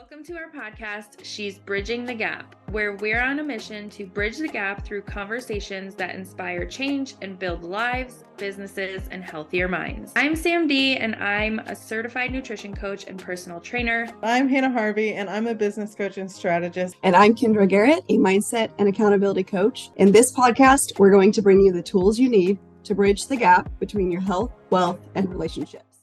Welcome to our podcast, She's Bridging the Gap, where we're on a mission to bridge the gap through conversations that inspire change and build lives, businesses, and healthier minds. I'm Sam D, and I'm a certified nutrition coach and personal trainer. I'm Hannah Harvey, and I'm a business coach and strategist. And I'm Kendra Garrett, a mindset and accountability coach. In this podcast, we're going to bring you the tools you need to bridge the gap between your health, wealth, and relationships.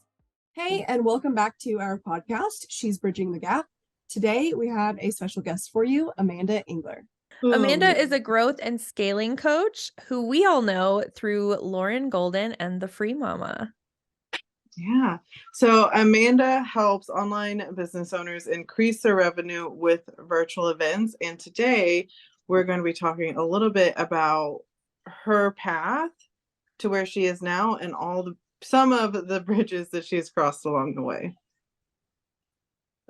Hey, and welcome back to our podcast, She's Bridging the Gap. Today, we have a special guest for you, Amanda Engler. Amanda is a growth and scaling coach who we all know through Lauren Golden and the Free Mama. Yeah. So Amanda helps online business owners increase their revenue with virtual events. And today we're going to be talking a little bit about her path to where she is now and some of the bridges that she's crossed along the way.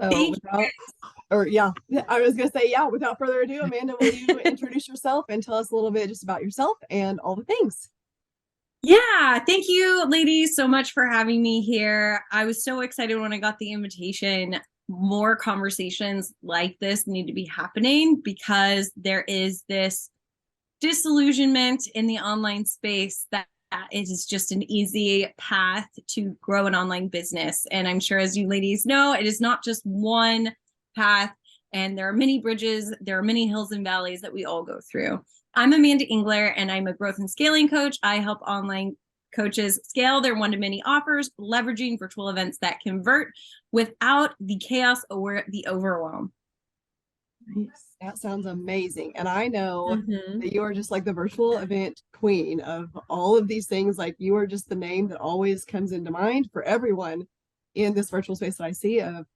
Without further ado, Amanda, will you introduce yourself and tell us a little bit just about yourself and all the things? Yeah, thank you, ladies, so much for having me here. I was so excited when I got the invitation. More conversations like this need to be happening because there is this disillusionment in the online space that it is just an easy path to grow an online business. And I'm sure, as you ladies know, it is not just one path, and there are many bridges, there are many hills and valleys that we all go through. I'm Amanda Engler, and I'm a growth and scaling coach. I help online coaches scale their one-to-many offers, leveraging virtual events that convert without the chaos or the overwhelm. Nice. That sounds amazing. And I know that you are just like the virtual event queen of all of these things. Like, you are just the name that always comes into mind for everyone in this virtual space that I see of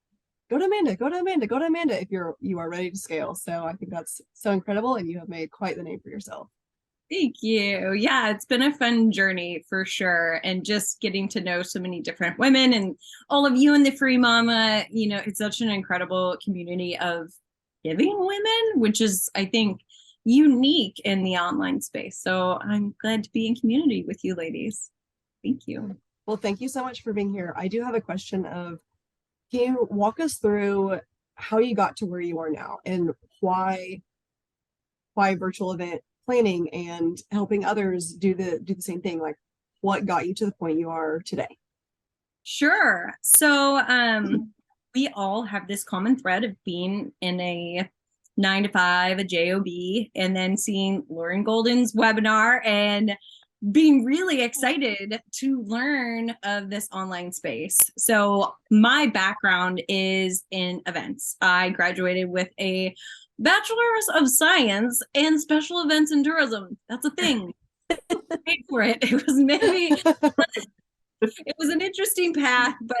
go to Amanda, go to Amanda, go to Amanda if you are ready to scale. So I think that's so incredible, and you have made quite the name for yourself. Thank you. Yeah, it's been a fun journey for sure. And just getting to know so many different women and all of you in the Free Mama, it's such an incredible community of giving women, which is, I think, unique in the online space. So I'm glad to be in community with you ladies. Thank you. Well, thank you so much for being here. I do have a question of, can you walk us through how you got to where you are now and why virtual event planning and helping others do the same thing? Like, what got you to the point you are today? Sure. So we all have this common thread of being in a 9-to-5, a job, and then seeing Lauren Golden's webinar and being really excited to learn of this online space. So my background is in events. I graduated with a bachelor's of science in special events and tourism. That's a thing. Paid for it. It was an interesting path, but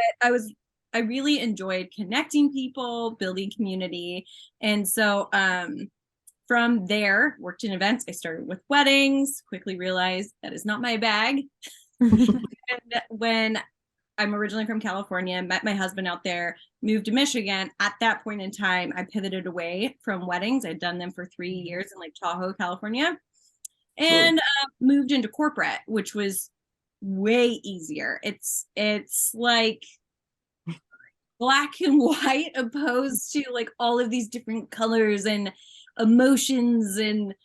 I really enjoyed connecting people, building community. And so from there, worked in events. I started with weddings, quickly realized that is not my bag. And when I'm originally from California, met my husband out there, moved to Michigan. At that point in time, I pivoted away from weddings. I'd done them for 3 years in Lake Tahoe, California, and moved into corporate, which was way easier. It's like black and white opposed to like all of these different colors and emotions, and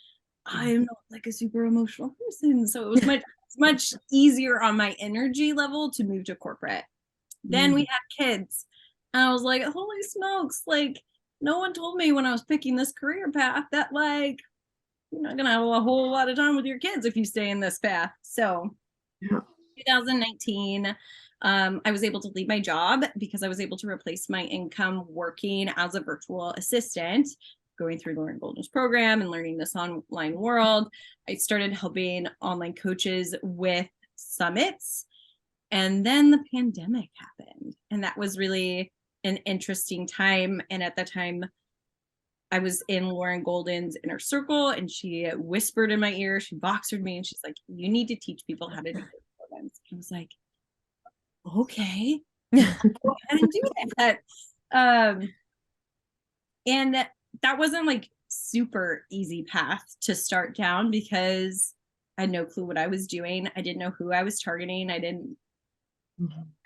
I'm not like a super emotional person, so it was much easier on my energy level to move to corporate. Then we had kids, and I was like, holy smokes, like, no one told me when I was picking this career path that like you're not gonna have a whole lot of time with your kids if you stay in this path. So 2019, I was able to leave my job because I was able to replace my income working as a virtual assistant, going through Lauren Golden's program and learning this online world. I started helping online coaches with summits, and then the pandemic happened, and that was really an interesting time. And at that time, I was in Lauren Golden's inner circle, and she whispered in my ear, she boxered me, and she's like, you need to teach people how to do events. I was like, okay, go ahead and do that. And that wasn't like super easy path to start down because I had no clue what I was doing. I didn't know who I was targeting. I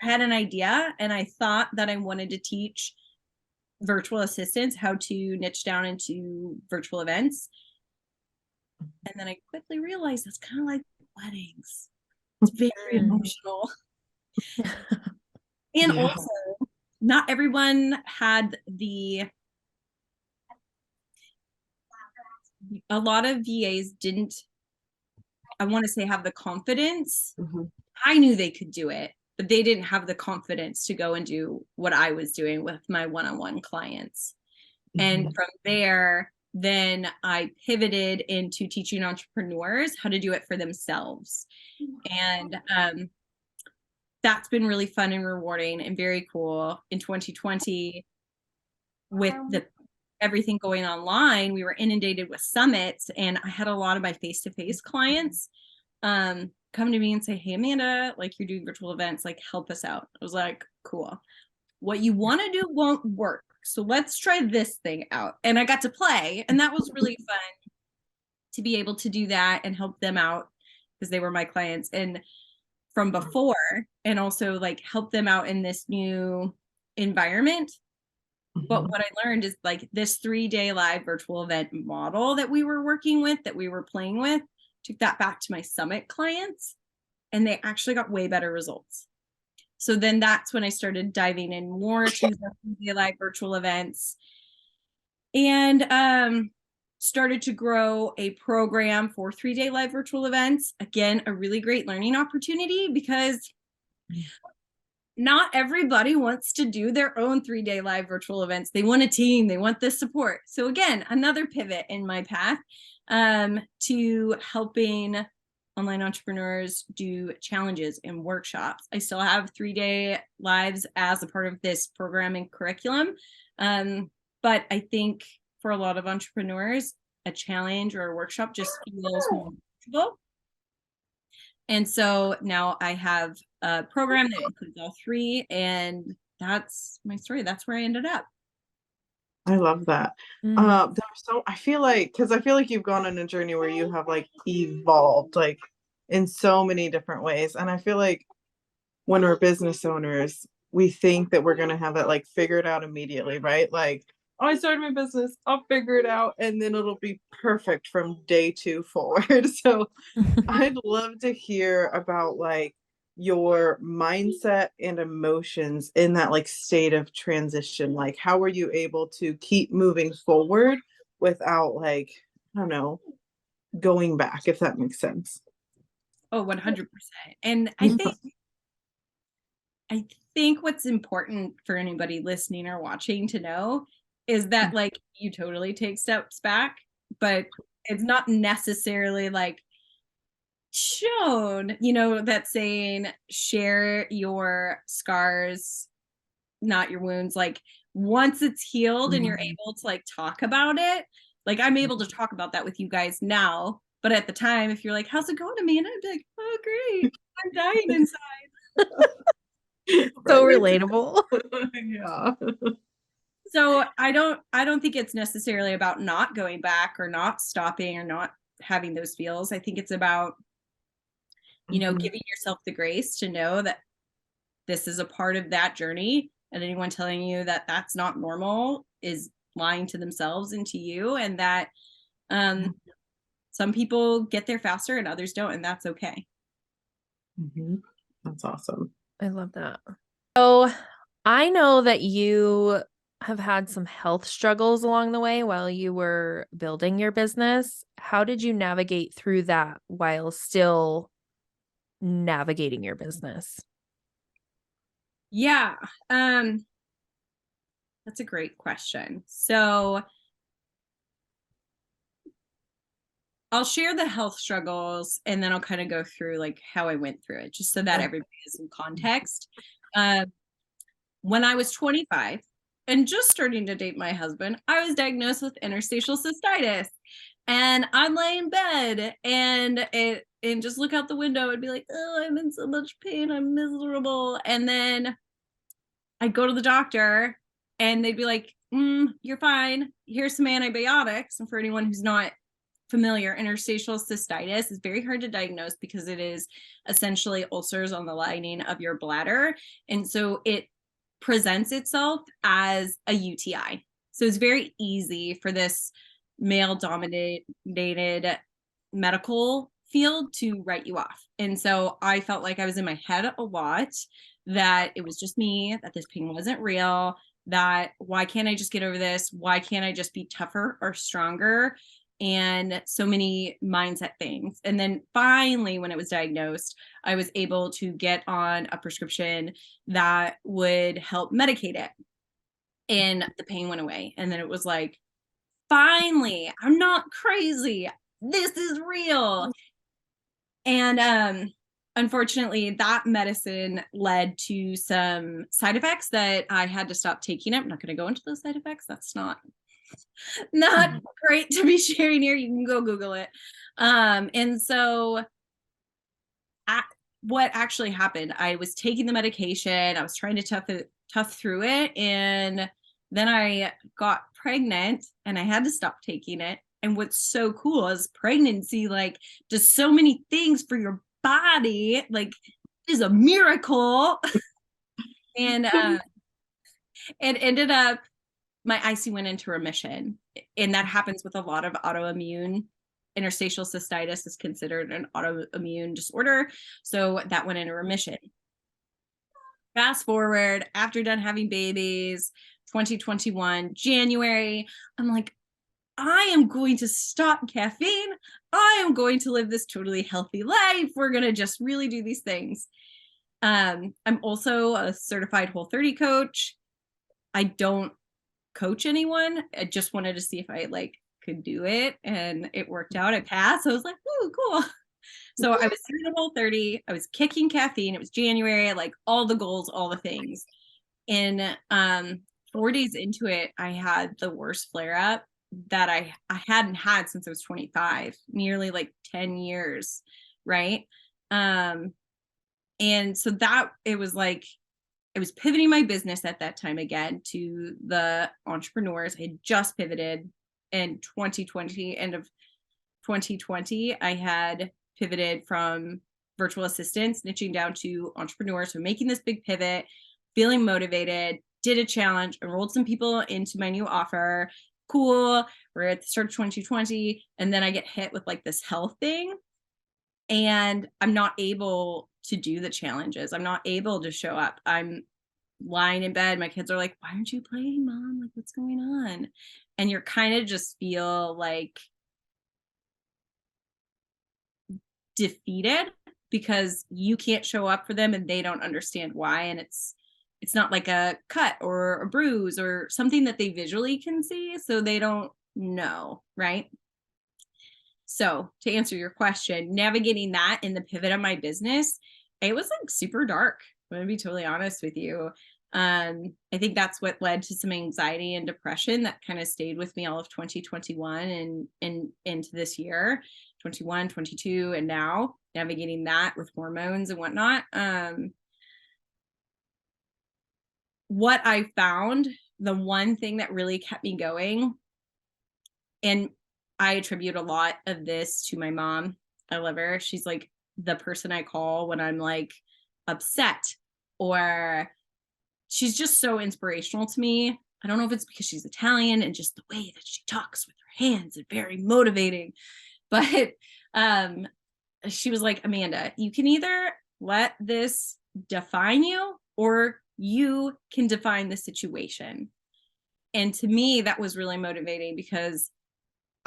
had an idea, and I thought that I wanted to teach virtual assistants, how to niche down into virtual events. And then I quickly realized that's kind of like weddings. It's very emotional. And Yeah. also, not everyone had a lot of VAs didn't, I want to say, have the confidence. I knew they could do it, but they didn't have the confidence to go and do what I was doing with my one-on-one clients. And from there, then I pivoted into teaching entrepreneurs how to do it for themselves. And that's been really fun and rewarding and very cool. In 2020, with everything going online, we were inundated with summits, and I had a lot of my face-to-face clients come to me and say, hey, Amanda, like, you're doing virtual events, like, help us out. I was like, cool. What you want to do won't work. So let's try this thing out. And I got to play, and that was really fun to be able to do that and help them out because they were my clients and from before, and also like help them out in this new environment. But what I learned is like this 3-day live virtual event model that we were working with, that we were playing with, took that back to my summit clients, and they actually got way better results. So then that's when I started diving in more to the 3-day live virtual events, and started to grow a program for 3-day live virtual events. Again, a really great learning opportunity because not everybody wants to do their own 3-day live virtual events. They want a team, they want this support. So again, another pivot in my path to helping online entrepreneurs do challenges and workshops. I still have 3-day lives as a part of this programming curriculum. But I think for a lot of entrepreneurs, a challenge or a workshop just feels more comfortable. And so now I have a program that includes all 3, and that's my story. That's where I ended up. I love that. I feel like you've gone on a journey where you have like evolved like in so many different ways. And I feel like when we're business owners, we think that we're going to have it like figured out immediately, right? Like, oh, I started my business, I'll figure it out, and then it'll be perfect from day 2 forward. So I'd love to hear about like your mindset and emotions in that like state of transition. Like, how were you able to keep moving forward without like, I don't know, going back, if that makes sense? Oh, 100%. And I think what's important for anybody listening or watching to know is that like you totally take steps back, but it's not necessarily like shown, that saying share your scars, not your wounds. Like once it's healed and you're able to like talk about it, like I'm able to talk about that with you guys now. But at the time, if you're like, how's it going, Amanda? I'd be like, oh, great. I'm dying inside. So relatable. Yeah. So I don't think it's necessarily about not going back or not stopping or not having those feels. I think it's about, giving yourself the grace to know that this is a part of that journey, and anyone telling you that that's not normal is lying to themselves and to you, and that some people get there faster and others don't, and that's okay. That's awesome. I love that. So I know that you have had some health struggles along the way while you were building your business. How did you navigate through that while still navigating your business? Yeah, that's a great question. So I'll share the health struggles and then I'll kind of go through like how I went through it, just so that everybody has some context. When I was 25 and just starting to date my husband, I was diagnosed with interstitial cystitis. And I'd lay in bed and just look out the window and be like, oh, I'm in so much pain, I'm miserable. And then I'd go to the doctor and they'd be like, you're fine. Here's some antibiotics. And for anyone who's not familiar, interstitial cystitis is very hard to diagnose because it is essentially ulcers on the lining of your bladder. And so it presents itself as a UTI. So it's very easy for this male dominated medical field to write you off. And so I felt like I was in my head a lot, that it was just me, that this pain wasn't real, that why can't I just get over this? Why can't I just be tougher or stronger? And so many mindset things. And then finally, when it was diagnosed, I was able to get on a prescription that would help medicate it. And the pain went away. And then it was like, finally, I'm not crazy. This is real. And unfortunately, that medicine led to some side effects that I had to stop taking it. I'm not going to go into those side effects. That's not great to be sharing here. You can go Google it. And so what actually happened, I was taking the medication. I was trying to tough through it. And then I got pregnant and I had to stop taking it. And what's so cool is pregnancy, like, does so many things for your body, like, is a miracle. And it ended up, my IC went into remission. And that happens with a lot of autoimmune. Interstitial cystitis is considered an autoimmune disorder. So that went into remission. Fast forward, after done having babies, 2021, January, I'm like, I am going to stop caffeine. I am going to live this totally healthy life. We're going to just really do these things. I'm also a certified Whole30 coach. I don't coach anyone. I just wanted to see if I could do it, and it worked out. I passed. So I was like, "Ooh, cool." So I was doing Whole30. I was kicking caffeine. It was January, like all the goals, all the things. And 4 days into it, I had the worst flare up that I hadn't had since I was 25, nearly 10 years, right? And so that it was I was pivoting my business at that time again to the entrepreneurs. I had just pivoted in 2020, end of 2020. I had pivoted from virtual assistants, niching down to entrepreneurs. So making this big pivot, feeling motivated, did a challenge, enrolled some people into my new offer. Cool. We're at the start of 2020. And then I get hit with this health thing. And I'm not able to do the challenges. I'm not able to show up. I'm lying in bed. My kids are like, "Why aren't you playing, Mom? What's going on?" And you're kind of just feel defeated because you can't show up for them and they don't understand why. And it's not like a cut or a bruise or something that they visually can see. So they don't know, right? So to answer your question, navigating that in the pivot of my business, it was super dark. I'm going to be totally honest with you. I think that's what led to some anxiety and depression that kind of stayed with me all of 2021 and into this year, 21, 22, and now navigating that with hormones and whatnot. What I found, the one thing that really kept me going, and I attribute a lot of this to my mom. I love her. She's the person I call when I'm upset, or she's just so inspirational to me. I don't know if it's because she's Italian and just the way that she talks with her hands is very motivating, but she was like, "Amanda, you can either let this define you or you can define the situation." And to me, that was really motivating because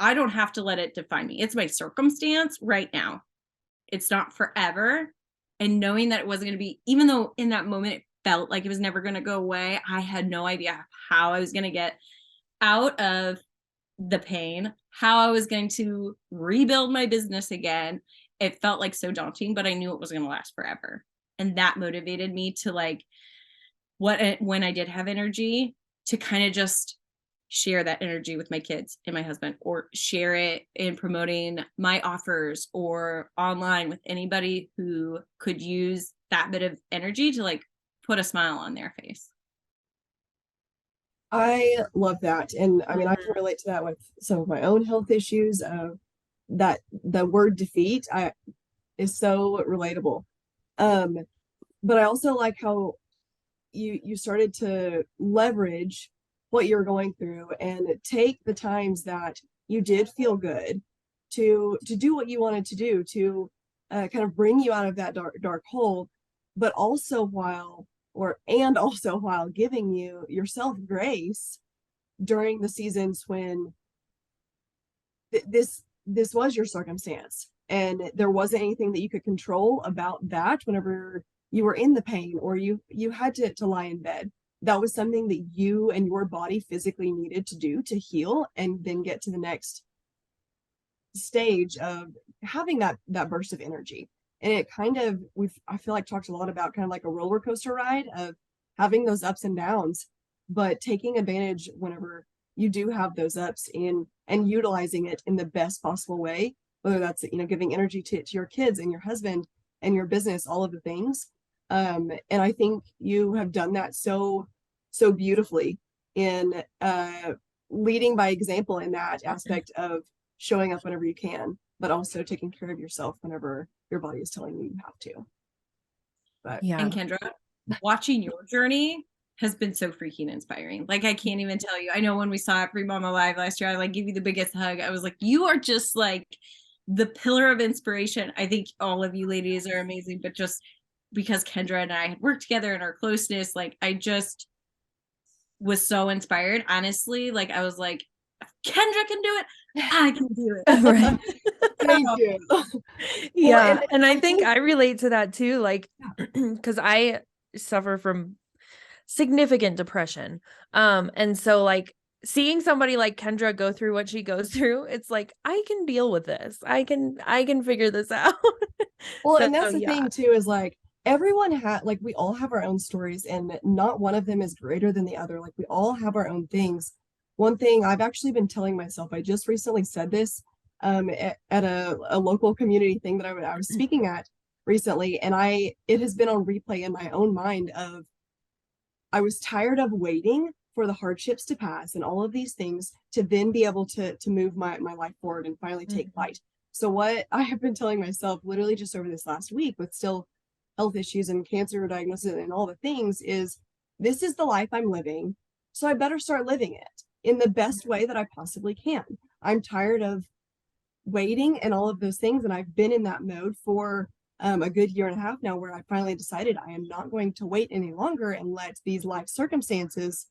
I don't have to let it define me. It's my circumstance right now. It's not forever. And knowing that it wasn't going to be, even though in that moment it felt like it was never going to go away, I had no idea how I was going to get out of the pain, how I was going to rebuild my business again. It felt so daunting, but I knew it was going to last forever. And that motivated me to when I did have energy, to kind of just share that energy with my kids and my husband, or share it in promoting my offers or online with anybody who could use that bit of energy to put a smile on their face. I love that. And I mean, I can relate to that with some of my own health issues. That the word defeat is so relatable. But I also like how you started to leverage what you're going through and take the times that you did feel good to do what you wanted to do, to kind of bring you out of that dark hole, but also while giving you yourself grace during the seasons when this was your circumstance and there wasn't anything that you could control about that. Whenever you were in the pain or you had to lie in bed, that was something that you and your body physically needed to do to heal and then get to the next stage of having that burst of energy. And it kind of, I feel like talked a lot about kind of like a roller coaster ride of having those ups and downs, but taking advantage whenever you do have those ups and utilizing it in the best possible way, whether that's, giving energy to your kids and your husband and your business, all of the things. And I think you have done that so beautifully in leading by example in that aspect of showing up whenever you can, but also taking care of yourself whenever your body is telling you you have to. But Yeah. And Kendra, watching your journey has been so freaking inspiring. Like, I can't even tell you. I know when we saw it Free Mama Live last year, I give you the biggest hug. I was like, you are just like the pillar of inspiration. I think all of you ladies are amazing, but just because Kendra and I had worked together and our closeness, I just was so inspired. Honestly, I was like, Kendra can do it, I can do it. Right. thank you. Yeah. And I think I relate to that too. Because I suffer from significant depression. And so seeing somebody like Kendra go through what she goes through, it's like, I can deal with this. I can figure this out. Well, and that's the thing too, is everyone we all have our own stories and not one of them is greater than the other. We all have our own things. One thing I've actually been telling myself, I just recently said this at a local community thing that I was speaking at recently, and it has been on replay in my own mind of, I was tired of waiting for the hardships to pass and all of these things to then be able to move my life forward and finally take flight. So what I have been telling myself literally just over this last week with still health issues and cancer diagnosis and all the things is, this is the life I'm living, so I better start living it in the best way that I possibly can. I'm tired of waiting and all of those things, and I've been in that mode for a good year and a half now, where I finally decided I am not going to wait any longer and let these life circumstances,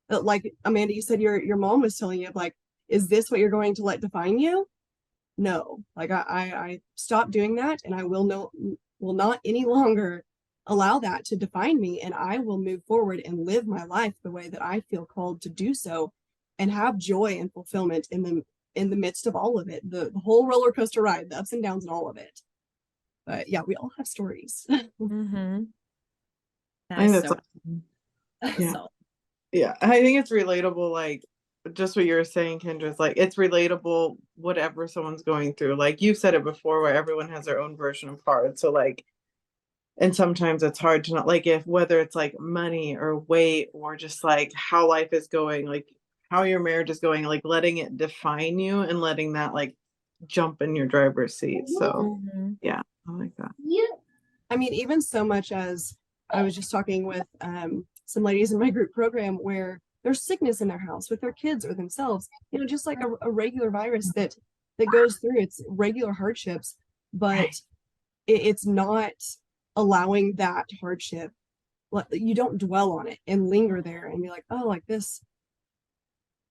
like Amanda, you said your mom was telling you, is this what you're going to let define you? No, I stopped doing that, and I will not any longer allow that to define me, and I will move forward and live my life the way that I feel called to do so, and have joy and fulfillment in the midst of all of it, the whole roller coaster ride, the ups and downs and all of it. But yeah, we all have stories. Mm-hmm. I think that's yeah. Yeah, I think it's relatable, just what you were saying, Kendra, is it's relatable whatever someone's going through. You said it before, where everyone has their own version of hard. So and sometimes it's hard to not, whether it's money or weight or just how life is going, how your marriage is going, letting it define you and letting that jump in your driver's seat. So yeah, I like that. I mean, even so much as I was just talking with some ladies in my group program where there's sickness in their house with their kids or themselves, just like a regular virus that goes through its regular hardships, but it's not allowing that hardship. You don't dwell on it and linger there and be like, oh, this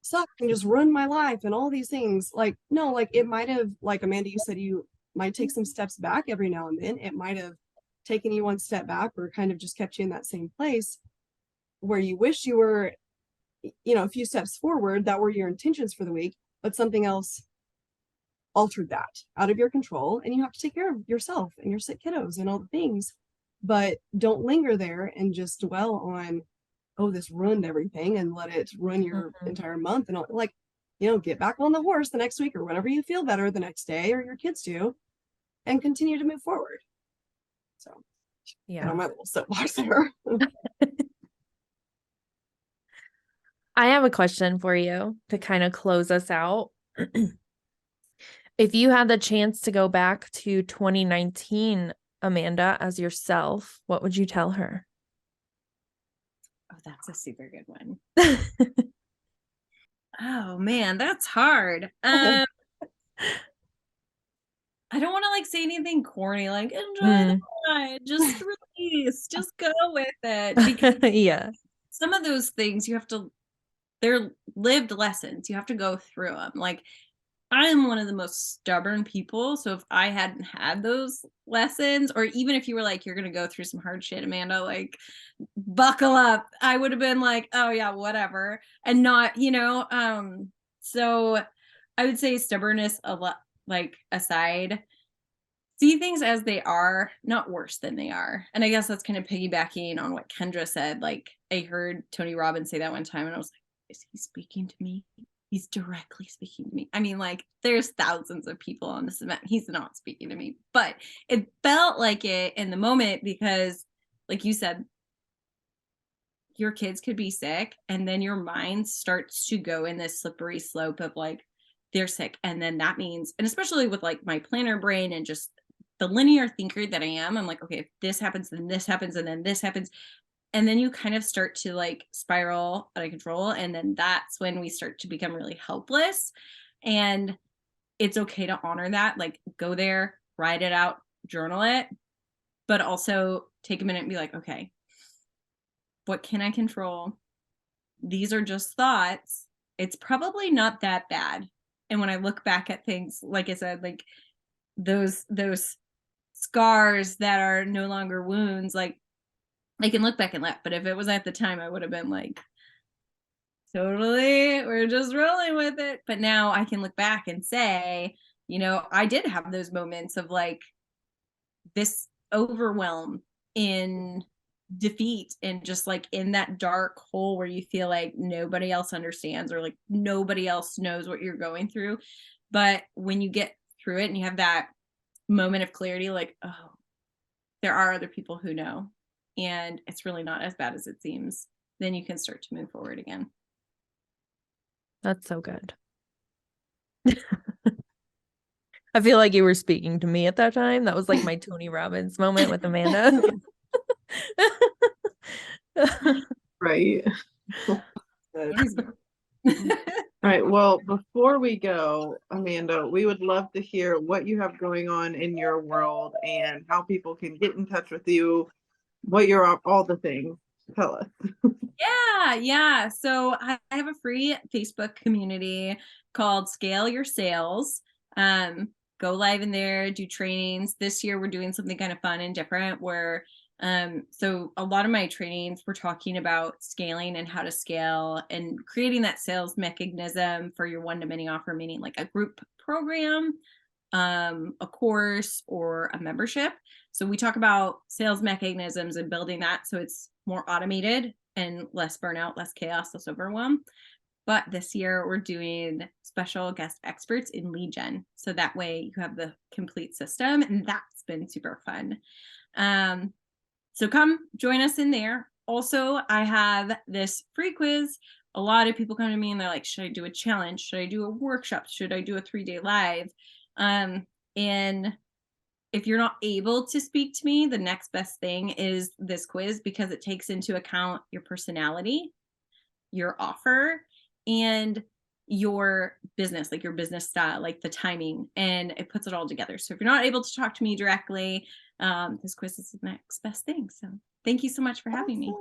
sucks and just ruin my life and all these things. No, it might have, Amanda, you said you might take some steps back every now and then. It might have taken you one step back or kind of just kept you in that same place where you wish you were, a few steps forward that were your intentions for the week, but something else altered that out of your control, and you have to take care of yourself and your sick kiddos and all the things. But don't linger there and just dwell on, oh, this ruined everything, and let it ruin your entire month and all. Get back on the horse the next week or whenever you feel better the next day, or your kids do, and continue to move forward. So yeah, my little soapbox there. I have a question for you to kind of close us out. If you had the chance to go back to 2019, Amanda, as yourself, what would you tell her? that's a super good one. Oh man, that's hard. I don't want to like say anything corny, like enjoy the ride, just release, just go with it. Because yeah. some of those things they're lived lessons. You have to go through them. Like I am one of the most stubborn people. So if I hadn't had those lessons, or even if you were like, you're going to go through some hard shit, Amanda, like buckle up, I would have been like, oh yeah, whatever. And not, so I would say stubbornness a lot, like aside, see things as they are, not worse than they are. And I guess that's kind of piggybacking on what Kendra said. Like I heard Tony Robbins say that one time and I was like, is he speaking to me? He's directly speaking to me. I mean, like there's thousands of people on this event. He's not speaking to me, but it felt like it in the moment because like you said, your kids could be sick and then your mind starts to go in this slippery slope of like, they're sick. And then that means, and especially with like my planner brain and just the linear thinker that I am, I'm like, okay, if this happens, then this happens, and then this happens. And then you kind of start to like spiral out of control. And then that's when we start to become really helpless. And it's okay to honor that, like go there, write it out, journal it, but also take a minute and be like, okay, what can I control? These are just thoughts. It's probably not that bad. And when I look back at things, like I said, like those scars that are no longer wounds, like I can look back and laugh, but if it was at the time, I would have been like, totally, we're just rolling with it. But now I can look back and say, I did have those moments of like this overwhelm in defeat and just like in that dark hole where you feel like nobody else understands or like nobody else knows what you're going through. But when you get through it and you have that moment of clarity, like, oh, there are other people who know. And it's really not as bad as it seems, then you can start to move forward again. That's so good. I feel like you were speaking to me at that time. That was like my Tony Robbins moment with Amanda. Right. All right. Well, before we go, Amanda, we would love to hear what you have going on in your world and how people can get in touch with you, what you're all the things. Tell us. Yeah. So I have a free Facebook community called Scale Your Sales. Go live in there, do trainings. This year we're doing something kind of fun and different where so a lot of my trainings we're talking about scaling and how to scale and creating that sales mechanism for your one-to-many offer, meaning like a group program, a course, or a membership. So we talk about sales mechanisms and building that so it's more automated and less burnout, less chaos, less overwhelm. But this year we're doing special guest experts in lead gen. So that way you have the complete system, and that's been super fun. So come join us in there. Also, I have this free quiz. A lot of people come to me and they're like, should I do a challenge? Should I do a workshop? Should I do a 3-day live? And if you're not able to speak to me, the next best thing is this quiz because it takes into account your personality, your offer, and your business, like your business style, like the timing, and it puts it all together. So if you're not able to talk to me directly, this quiz is the next best thing. So thank you so much for having me.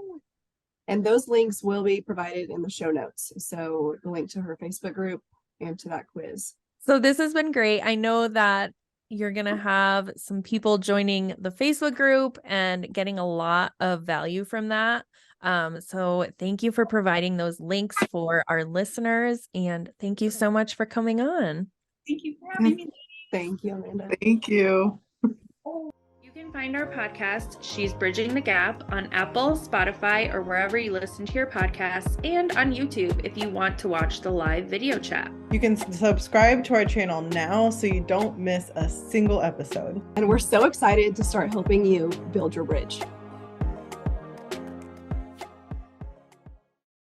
And those links will be provided in the show notes. So the link to her Facebook group and to that quiz. So this has been great. I know that you're going to have some people joining the Facebook group and getting a lot of value from that. So thank you for providing those links for our listeners. And thank you so much for coming on. Thank you for having me. Thank you, Amanda. Thank you. You can find our podcast, She's Bridging the Gap, on Apple, Spotify, or wherever you listen to your podcasts, and on YouTube if you want to watch the live video chat. You can subscribe to our channel now so you don't miss a single episode. And we're so excited to start helping you build your bridge.